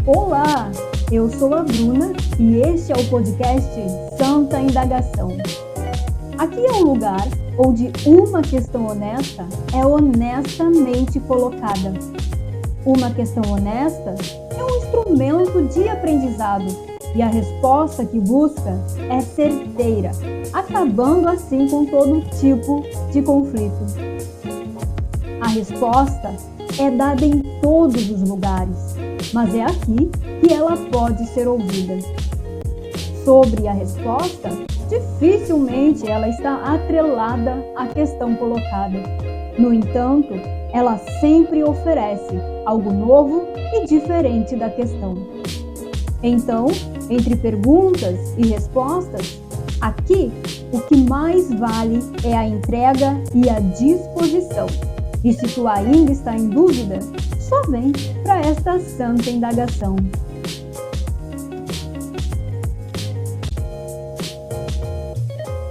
Olá, eu sou a Bruna e este é o podcast Santa Indagação. Aqui é um lugar onde uma questão honesta é honestamente colocada. Uma questão honesta é um instrumento de aprendizado e a resposta que busca é certeira, acabando assim com todo tipo de conflito. A resposta é dada em todos os lugares, mas é aqui que ela pode ser ouvida. Sobre a resposta, dificilmente ela está atrelada à questão colocada. No entanto, ela sempre oferece algo novo e diferente da questão. Então, entre perguntas e respostas, aqui o que mais vale é a entrega e a disposição. E se tu ainda está em dúvida, só vem para esta santa indagação.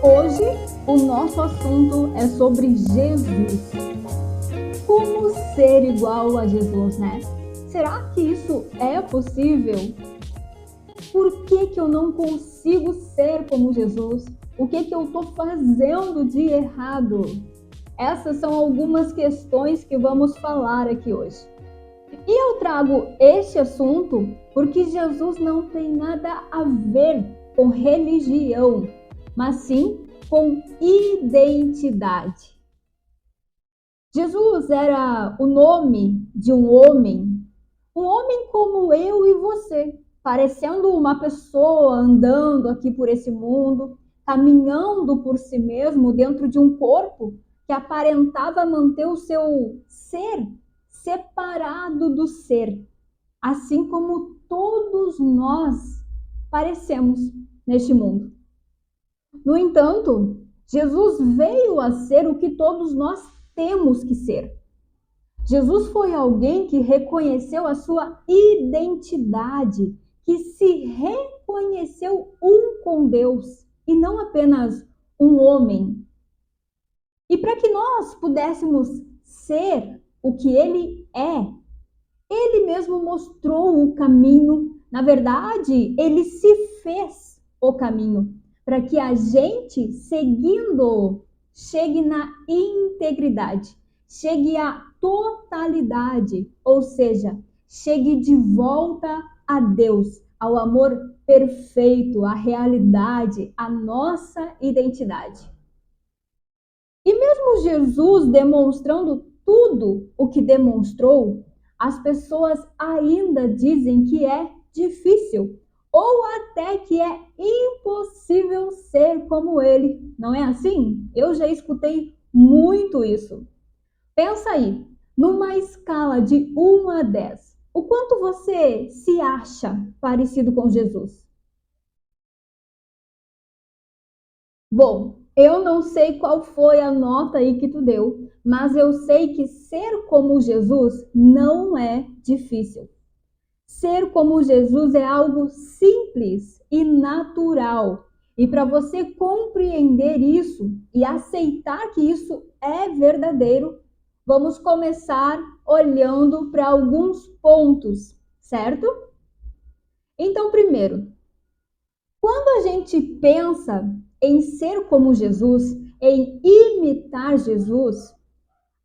Hoje, o nosso assunto é sobre Jesus. Como ser igual a Jesus, né? Será que isso é possível? Por que eu não consigo ser como Jesus? O que eu estou fazendo de errado? Essas são algumas questões que vamos falar aqui hoje. E eu trago este assunto porque Jesus não tem nada a ver com religião, mas sim com identidade. Jesus era o nome de um homem como eu e você, parecendo uma pessoa andando aqui por esse mundo, caminhando por si mesmo dentro de um corpo que aparentava manter o seu ser separado do ser, assim como todos nós parecemos neste mundo. No entanto, Jesus veio a ser o que todos nós temos que ser. Jesus foi alguém que reconheceu a sua identidade, que se reconheceu um com Deus e não apenas um homem. E para que nós pudéssemos ser o que ele é, ele mesmo mostrou o caminho. Na verdade, ele se fez o caminho para que a gente, seguindo, chegue na integridade, chegue à totalidade, ou seja, chegue de volta a Deus, ao amor perfeito, à realidade, à nossa identidade. E mesmo Jesus demonstrando tudo o que demonstrou, as pessoas ainda dizem que é difícil ou até que é impossível ser como ele. Não é assim? Eu já escutei muito isso. Pensa aí, numa escala de 1 a 10, o quanto você se acha parecido com Jesus? Bom, eu não sei qual foi a nota aí que tu deu, mas eu sei que ser como Jesus não é difícil. Ser como Jesus é algo simples e natural. E para você compreender isso e aceitar que isso é verdadeiro, vamos começar olhando para alguns pontos, certo? Então, primeiro, quando a gente pensa em ser como Jesus, em imitar Jesus,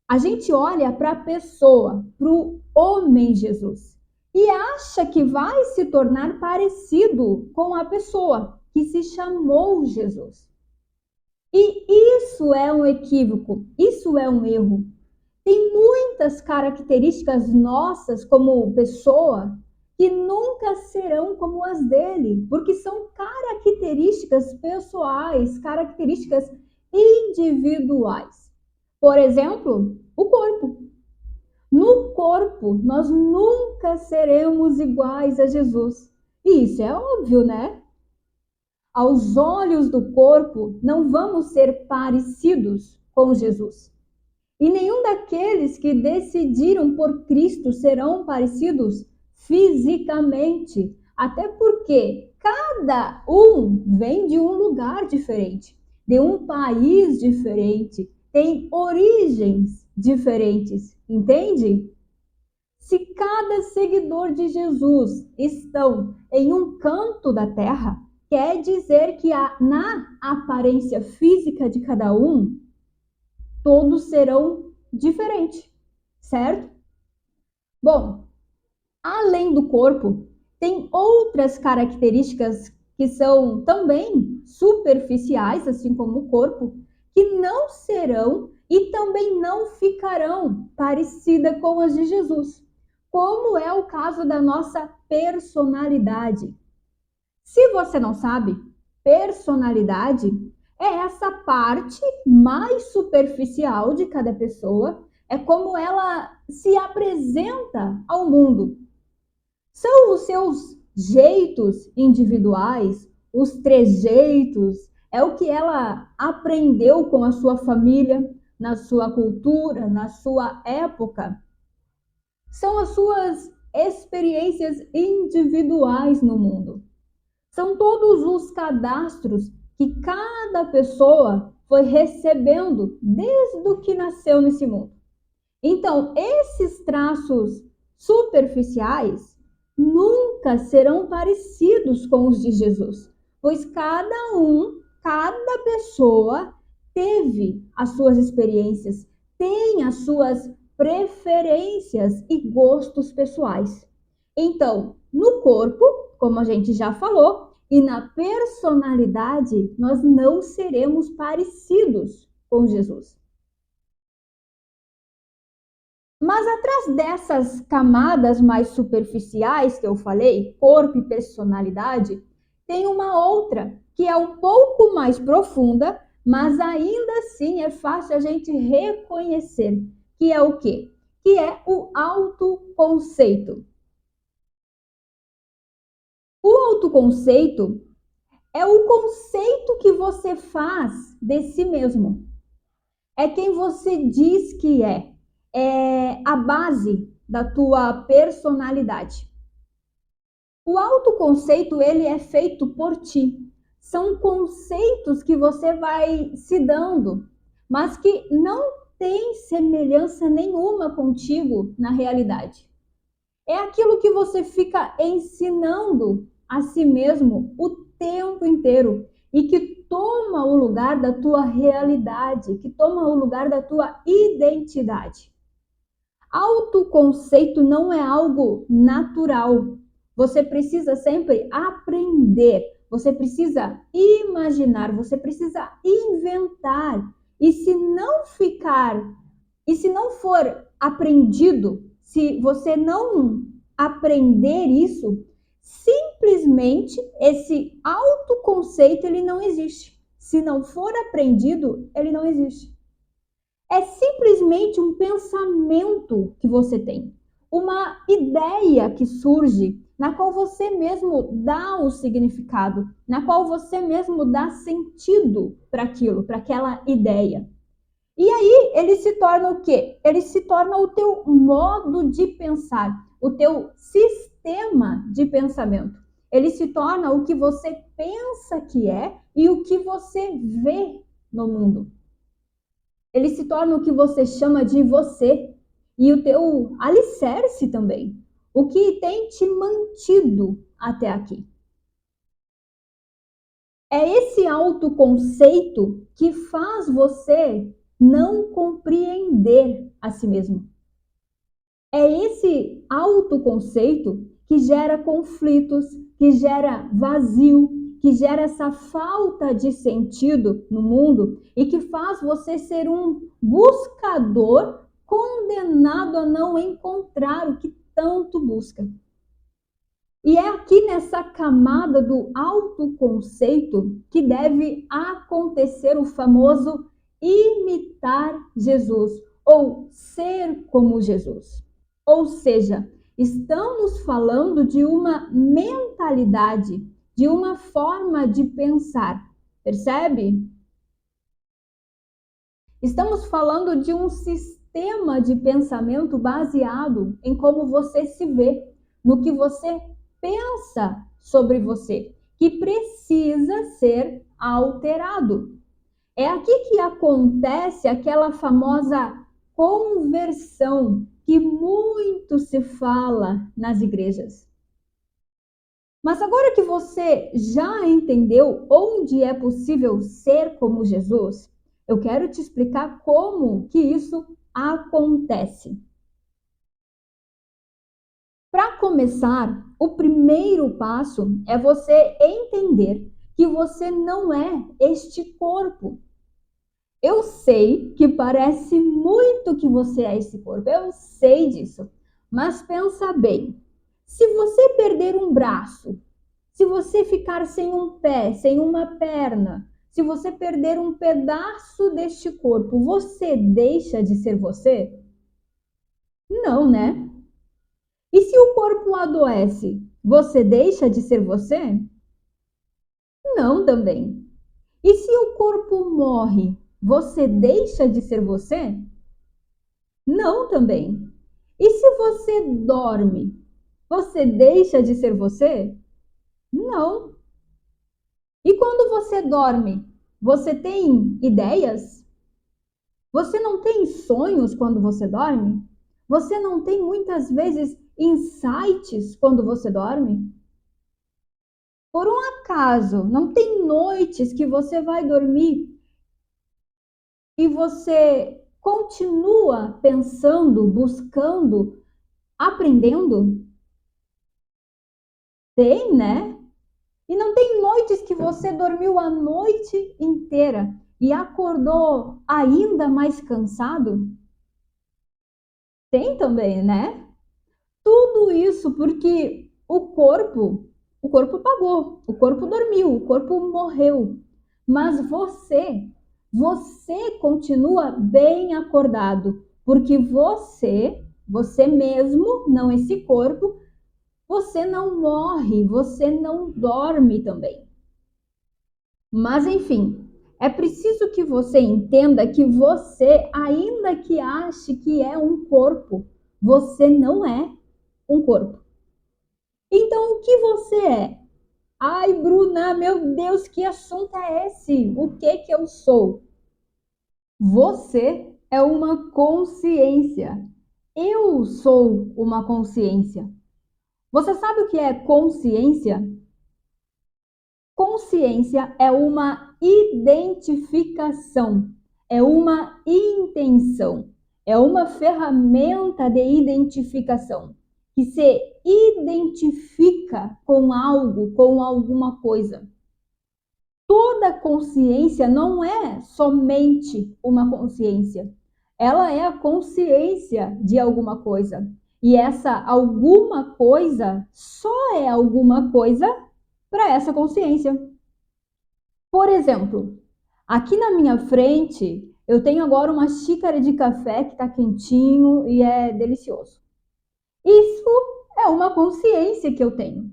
a gente olha para a pessoa, para o homem Jesus, e acha que vai se tornar parecido com a pessoa que se chamou Jesus. E isso é um equívoco, isso é um erro. Tem muitas características nossas como pessoa que nunca serão como as dele, porque são características pessoais, características individuais. Por exemplo, o corpo. No corpo, nós nunca seremos iguais a Jesus. E isso é óbvio, né? Aos olhos do corpo, não vamos ser parecidos com Jesus. E nenhum daqueles que decidiram por Cristo serão parecidos fisicamente, até porque cada um vem de um lugar diferente, de um país diferente, tem origens diferentes, entende? Se cada seguidor de Jesus estão em um canto da terra, quer dizer que na aparência física de cada um, todos serão diferentes, certo? Bom, além do corpo, tem outras características que são também superficiais, assim como o corpo, que não serão e também não ficarão parecida com as de Jesus, como é o caso da nossa personalidade. Se você não sabe, personalidade é essa parte mais superficial de cada pessoa, é como ela se apresenta ao mundo. São os seus jeitos individuais, os trejeitos, é o que ela aprendeu com a sua família, na sua cultura, na sua época. São as suas experiências individuais no mundo. São todos os cadastros que cada pessoa foi recebendo desde o que nasceu nesse mundo. Então, esses traços superficiais nunca serão parecidos com os de Jesus, pois cada pessoa teve as suas experiências, tem as suas preferências e gostos pessoais. Então, no corpo, como a gente já falou, e na personalidade, nós não seremos parecidos com Jesus. Mas atrás dessas camadas mais superficiais que eu falei, corpo e personalidade, tem uma outra que é um pouco mais profunda, mas ainda assim é fácil a gente reconhecer, que é o quê? Que é o autoconceito. O autoconceito é o conceito que você faz de si mesmo. É quem você diz que é a base da tua personalidade. O autoconceito, ele é feito por ti. São conceitos que você vai se dando, mas que não tem semelhança nenhuma contigo na realidade. É aquilo que você fica ensinando a si mesmo o tempo inteiro e que toma o lugar da tua realidade, que toma o lugar da tua identidade. Autoconceito não é algo natural. Você precisa sempre aprender, você precisa imaginar, você precisa inventar. E se não for aprendido, se você não aprender isso, simplesmente esse autoconceito ele não existe. Se não for aprendido, ele não existe. É simplesmente um pensamento que você tem, uma ideia que surge, na qual você mesmo dá o significado, na qual você mesmo dá sentido para aquilo, para aquela ideia. E aí ele se torna o quê? Ele se torna o teu modo de pensar, o teu sistema de pensamento. Ele se torna o que você pensa que é e o que você vê no mundo. Ele se torna o que você chama de você e o teu alicerce também, o que tem te mantido até aqui. É esse autoconceito que faz você não compreender a si mesmo. É esse autoconceito que gera conflitos, que gera vazio, que gera essa falta de sentido no mundo e que faz você ser um buscador condenado a não encontrar o que tanto busca. E é aqui nessa camada do autoconceito que deve acontecer o famoso imitar Jesus ou ser como Jesus. Ou seja, estamos falando de uma mentalidade, de uma forma de pensar, percebe? Estamos falando de um sistema de pensamento baseado em como você se vê, no que você pensa sobre você, que precisa ser alterado. É aqui que acontece aquela famosa conversão que muito se fala nas igrejas. Mas agora que você já entendeu onde é possível ser como Jesus, eu quero te explicar como que isso acontece. Para começar, o primeiro passo é você entender que você não é este corpo. Eu sei que parece muito que você é esse corpo, eu sei disso. Mas pensa bem, se você perder um braço, se você ficar sem um pé, sem uma perna, se você perder um pedaço deste corpo, você deixa de ser você? Não, né? E se o corpo adoece, você deixa de ser você? Não, também. E se o corpo morre, você deixa de ser você? Não, também. E se você dorme, você deixa de ser você? Não. E quando você dorme, você tem ideias? Você não tem sonhos quando você dorme? Você não tem muitas vezes insights quando você dorme? Por um acaso, não tem noites que você vai dormir e você continua pensando, buscando, aprendendo? Tem, né? E não tem noites que você dormiu a noite inteira e acordou ainda mais cansado? Tem também, né? Tudo isso porque o corpo pagou, o corpo dormiu, o corpo morreu. Mas você continua bem acordado, porque você mesmo, não esse corpo, você não morre, você não dorme também. Mas enfim, é preciso que você entenda que você, ainda que ache que é um corpo, você não é um corpo. Então, o que você é? Ai, Bruna, meu Deus, que assunto é esse? O que eu sou? Você é uma consciência. Eu sou uma consciência. Você sabe o que é consciência? Consciência é uma identificação, é uma intenção, é uma ferramenta de identificação que se identifica com algo, com alguma coisa. Toda consciência não é somente uma consciência, ela é a consciência de alguma coisa. E essa alguma coisa só é alguma coisa para essa consciência. Por exemplo, aqui na minha frente, eu tenho agora uma xícara de café que está quentinho e é delicioso. Isso é uma consciência que eu tenho.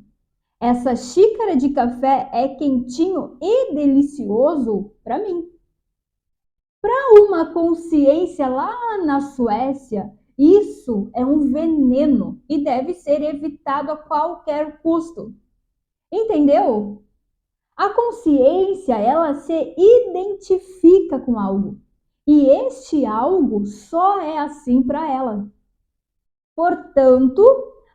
Essa xícara de café é quentinho e delicioso para mim. Para uma consciência lá na Suécia, isso é um veneno e deve ser evitado a qualquer custo. Entendeu? A consciência, ela se identifica com algo. E este algo só é assim para ela. Portanto,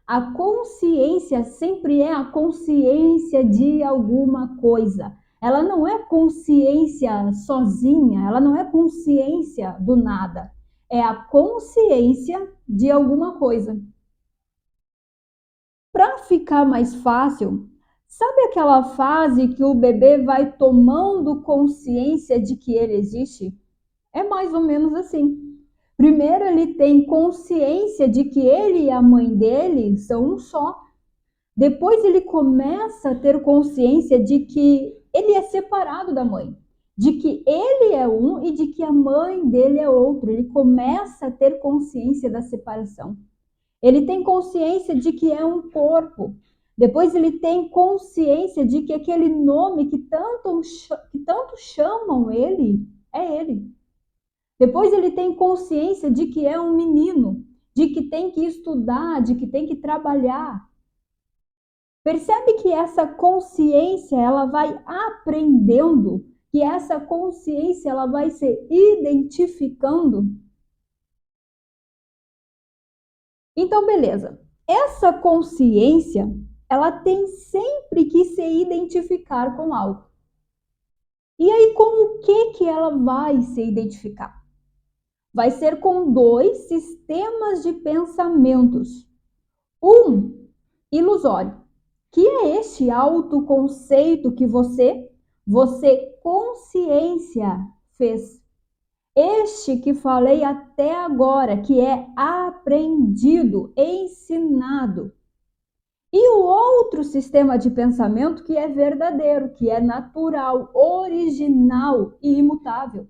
a consciência sempre é a consciência de alguma coisa. Ela não é consciência sozinha, ela não é consciência do nada. É a consciência de alguma coisa. Para ficar mais fácil, sabe aquela fase que o bebê vai tomando consciência de que ele existe? É mais ou menos assim. Primeiro ele tem consciência de que ele e a mãe dele são um só. Depois ele começa a ter consciência de que ele é separado da mãe, de que ele é um e de que a mãe dele é outro. Ele começa a ter consciência da separação. Ele tem consciência de que é um corpo. Depois ele tem consciência de que aquele nome que tanto chamam ele, é ele. Depois ele tem consciência de que é um menino, de que tem que estudar, de que tem que trabalhar. Percebe que essa consciência, ela vai aprendendo, que essa consciência, ela vai se identificando. Então, beleza. Essa consciência, ela tem sempre que se identificar com algo. E aí, com o que ela vai se identificar? Vai ser com dois sistemas de pensamentos. Um ilusório, que é este autoconceito que você consciência fez. Este que falei até agora, que é aprendido, ensinado. E o outro sistema de pensamento que é verdadeiro, que é natural, original e imutável,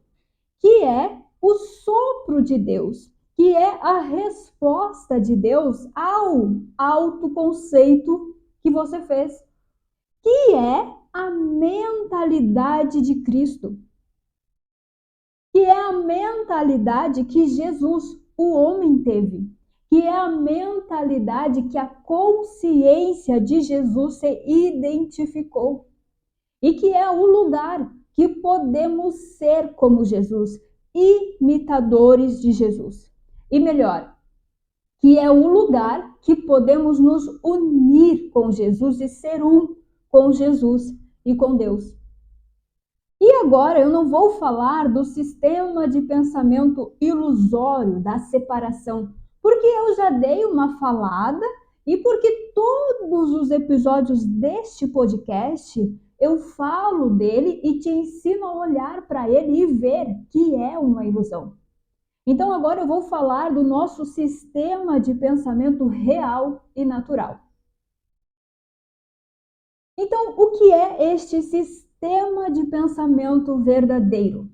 que é o sopro de Deus, que é a resposta de Deus ao autoconceito que você fez, que é a mentalidade de Cristo, que é a mentalidade que Jesus, o homem, teve, que é a mentalidade que a consciência de Jesus se identificou e que é o lugar que podemos ser como Jesus, imitadores de Jesus. E melhor, que é o lugar que podemos nos unir com Jesus e ser um com Jesus e com Deus. E agora eu não vou falar do sistema de pensamento ilusório da separação, porque eu já dei uma falada e porque todos os episódios deste podcast eu falo dele e te ensino a olhar para ele e ver que é uma ilusão. Então agora eu vou falar do nosso sistema de pensamento real e natural. Então, o que é este sistema de pensamento verdadeiro?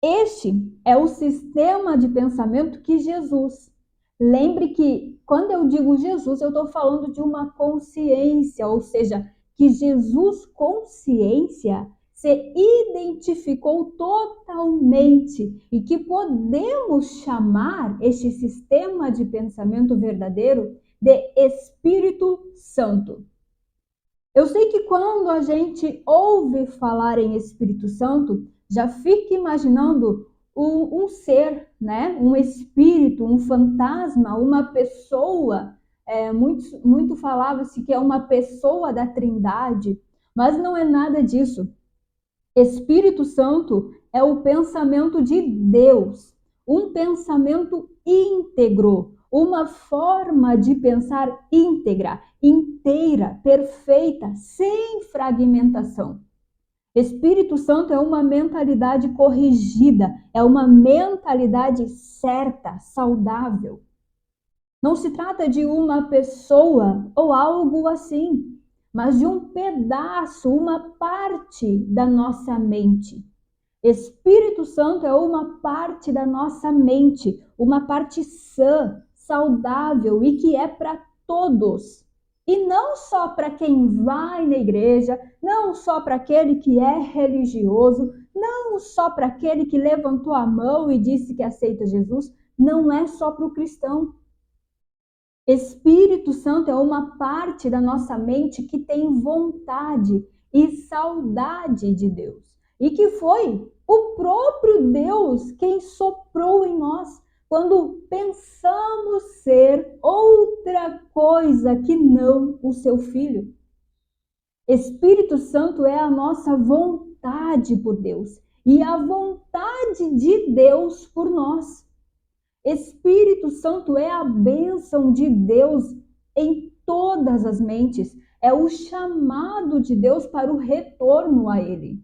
Este é o sistema de pensamento que Jesus. Lembre que quando eu digo Jesus, eu estou falando de uma consciência, ou seja, que Jesus, consciência, se identificou totalmente e que podemos chamar este sistema de pensamento verdadeiro de Espírito Santo. Eu sei que quando a gente ouve falar em Espírito Santo, já fica imaginando um ser, né? Um espírito, um fantasma, uma pessoa. Muito falava-se que é uma pessoa da Trindade, mas não é nada disso. Espírito Santo é o pensamento de Deus, um pensamento íntegro, uma forma de pensar íntegra, inteira, perfeita, sem fragmentação. Espírito Santo é uma mentalidade corrigida, é uma mentalidade certa, saudável. Não se trata de uma pessoa ou algo assim, mas de um pedaço, uma parte da nossa mente. Espírito Santo é uma parte da nossa mente, uma parte sã, saudável e que é para todos. E não só para quem vai na igreja, não só para aquele que é religioso, não só para aquele que levantou a mão e disse que aceita Jesus, não é só para o cristão. Espírito Santo é uma parte da nossa mente que tem vontade e saudade de Deus. E que foi o próprio Deus quem soprou em nós quando pensamos ser outra coisa que não o seu Filho. Espírito Santo é a nossa vontade por Deus e a vontade de Deus por nós. Espírito Santo é a bênção de Deus em todas as mentes, é o chamado de Deus para o retorno a Ele.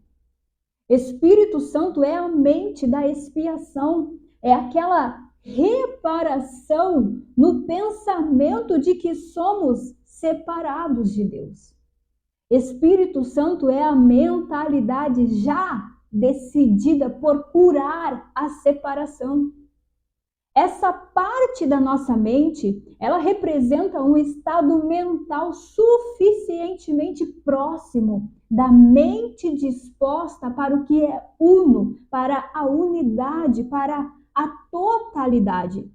Espírito Santo é a mente da expiação, é aquela reparação no pensamento de que somos separados de Deus. Espírito Santo é a mentalidade já decidida por curar a separação. Essa parte da nossa mente, ela representa um estado mental suficientemente próximo da mente disposta para o que é uno, para a unidade, para a totalidade.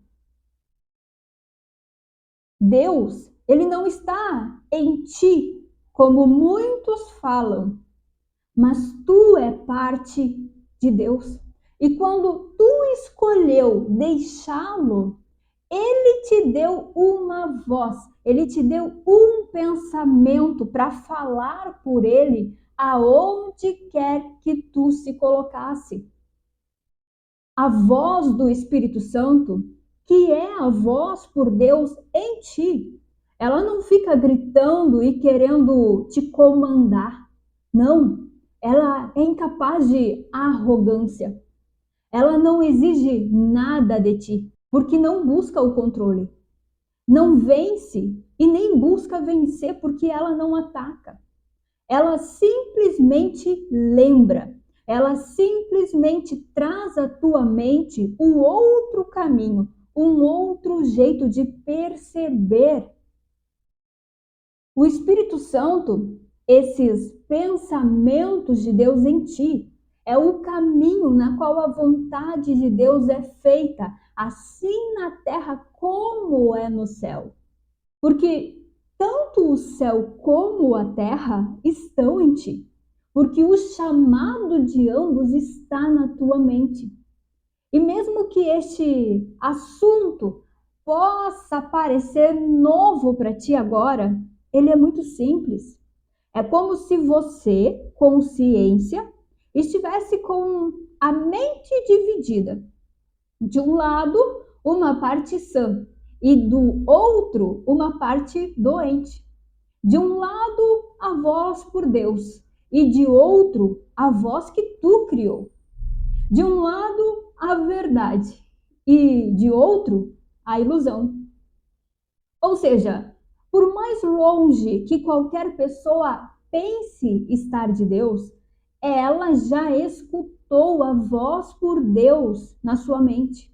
Deus, ele não está em ti, como muitos falam, mas tu é parte de Deus. E quando tu escolheu deixá-lo, Ele te deu uma voz, ele te deu um pensamento para falar por ele aonde quer que tu se colocasse. A voz do Espírito Santo, que é a voz por Deus em ti, ela não fica gritando e querendo te comandar. Não, ela é incapaz de arrogância. Ela não exige nada de ti, porque não busca o controle. Não vence e nem busca vencer, porque ela não ataca. Ela simplesmente lembra. Ela simplesmente traz à tua mente um outro caminho, um outro jeito de perceber. O Espírito Santo, esses pensamentos de Deus em ti, é o caminho na qual a vontade de Deus é feita, assim na terra como é no céu. Porque tanto o céu como a terra estão em ti. Porque o chamado de ambos está na tua mente. E mesmo que este assunto possa parecer novo para ti agora, ele é muito simples. É como se você, consciência, estivesse com a mente dividida. De um lado, uma parte sã e do outro, uma parte doente. De um lado, a voz por Deus e de outro, a voz que tu criou. De um lado, a verdade e de outro, a ilusão. Ou seja, por mais longe que qualquer pessoa pense estar de Deus, ela já escutou a voz por Deus na sua mente.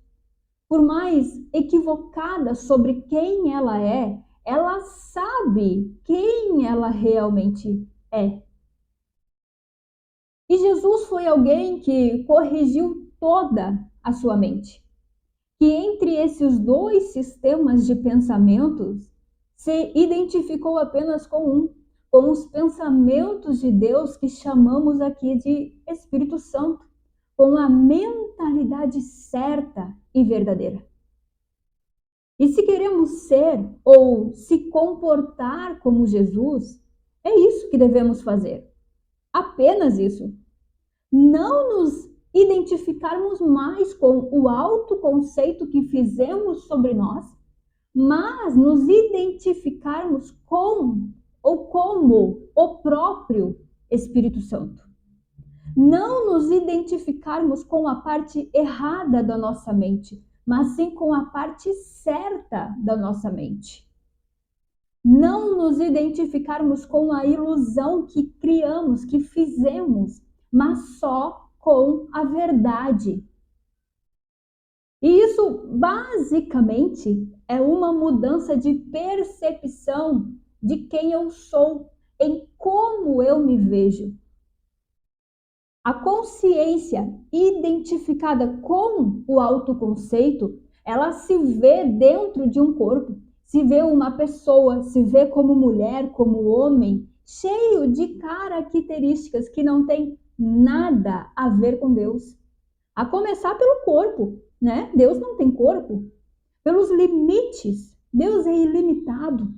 Por mais equivocada sobre quem ela sabe quem ela realmente é. E Jesus foi alguém que corrigiu toda a sua mente. Que entre esses dois sistemas de pensamentos, se identificou apenas com os pensamentos de Deus que chamamos aqui de Espírito Santo, com a mentalidade certa e verdadeira. E se queremos ser ou se comportar como Jesus, é isso que devemos fazer. Apenas isso. Não nos identificarmos mais com o autoconceito que fizemos sobre nós, mas nos identificarmos com ou como o próprio Espírito Santo. Não nos identificarmos com a parte errada da nossa mente, mas sim com a parte certa da nossa mente. Não nos identificarmos com a ilusão que criamos, que fizemos, mas só com a verdade. E isso, basicamente, é uma mudança de percepção de quem eu sou, em como eu me vejo. A consciência identificada com o autoconceito, ela se vê dentro de um corpo, se vê uma pessoa, se vê como mulher, como homem, cheio de características que não tem nada a ver com Deus. A começar pelo corpo, né? Deus não tem corpo. Pelos limites, Deus é ilimitado.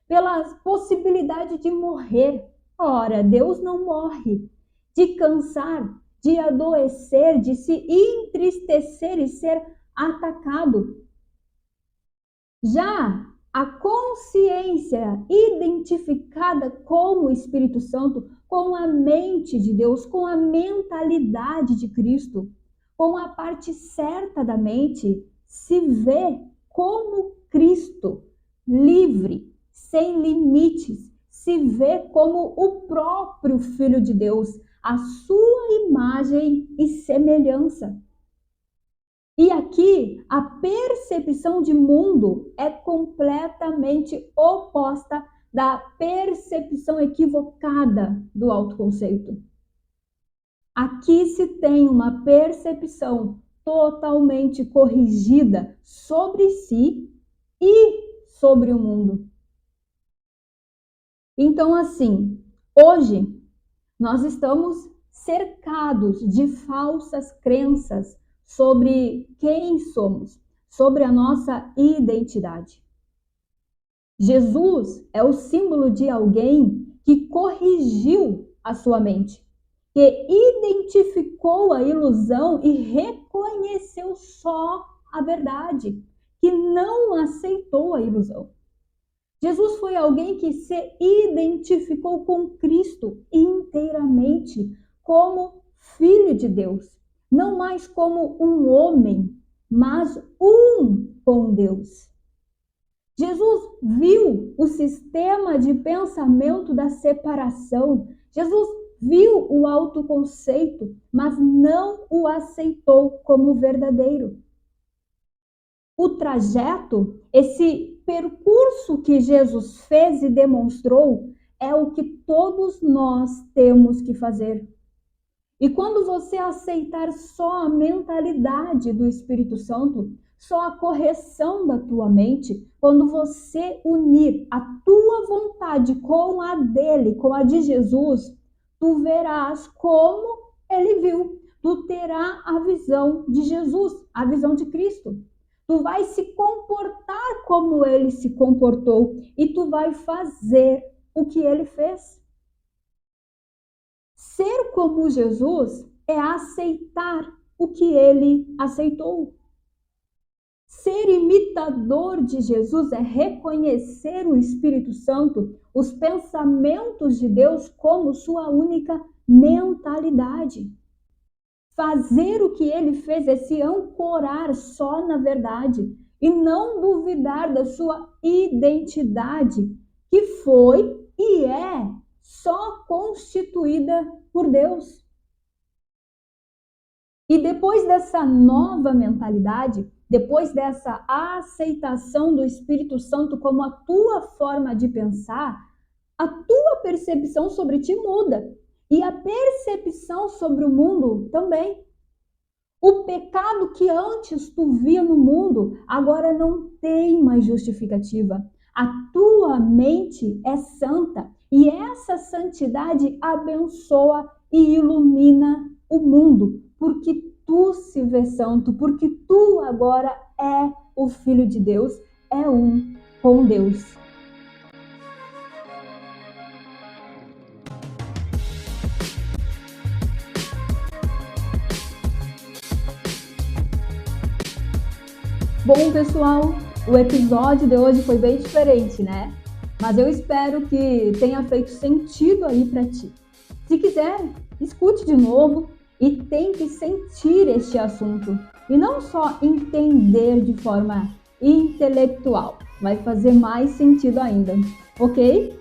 Pela possibilidade de morrer. Ora, Deus não morre. De cansar, de adoecer, de se entristecer e ser atacado. Já a consciência identificada com o Espírito Santo, com a mente de Deus, com a mentalidade de Cristo, com a parte certa da mente, se vê como Cristo, livre, sem limites, se vê como o próprio Filho de Deus, a sua imagem e semelhança. E aqui a percepção de mundo é completamente oposta da percepção equivocada do autoconceito. Aqui se tem uma percepção totalmente corrigida sobre si e sobre o mundo. Então, assim, hoje nós estamos cercados de falsas crenças sobre quem somos, sobre a nossa identidade. Jesus é o símbolo de alguém que corrigiu a sua mente, que identificou a ilusão e reconheceu só a verdade, que não aceitou a ilusão. Jesus foi alguém que se identificou com Cristo inteiramente como Filho de Deus, não mais como um homem, mas um com Deus. Jesus viu o sistema de pensamento da separação. Jesus viu o autoconceito, mas não o aceitou como verdadeiro. O trajeto, esse percurso que Jesus fez e demonstrou, é o que todos nós temos que fazer. E quando você aceitar só a mentalidade do Espírito Santo, só a correção da tua mente, quando você unir a tua vontade com a dele, com a de Jesus, tu verás como ele viu. Tu terás a visão de Jesus, a visão de Cristo. Tu vai se comportar como ele se comportou e tu vai fazer o que ele fez. Ser como Jesus é aceitar o que ele aceitou. Ser imitador de Jesus é reconhecer o Espírito Santo, os pensamentos de Deus como sua única mentalidade. Fazer o que ele fez é se ancorar só na verdade e não duvidar da sua identidade, que foi e é só constituída por Deus. E depois dessa nova mentalidade, depois dessa aceitação do Espírito Santo como a tua forma de pensar, a tua percepção sobre ti muda. E a percepção sobre o mundo também. O pecado que antes tu via no mundo, agora não tem mais justificativa. A tua mente é santa e essa santidade abençoa e ilumina o mundo, porque tu se vê santo, porque tu agora é o Filho de Deus, é um com Deus. Bom, pessoal, o episódio de hoje foi bem diferente, né? Mas eu espero que tenha feito sentido aí para ti. Se quiser, escute de novo e tente sentir este assunto. E não só entender de forma intelectual, vai fazer mais sentido ainda, ok?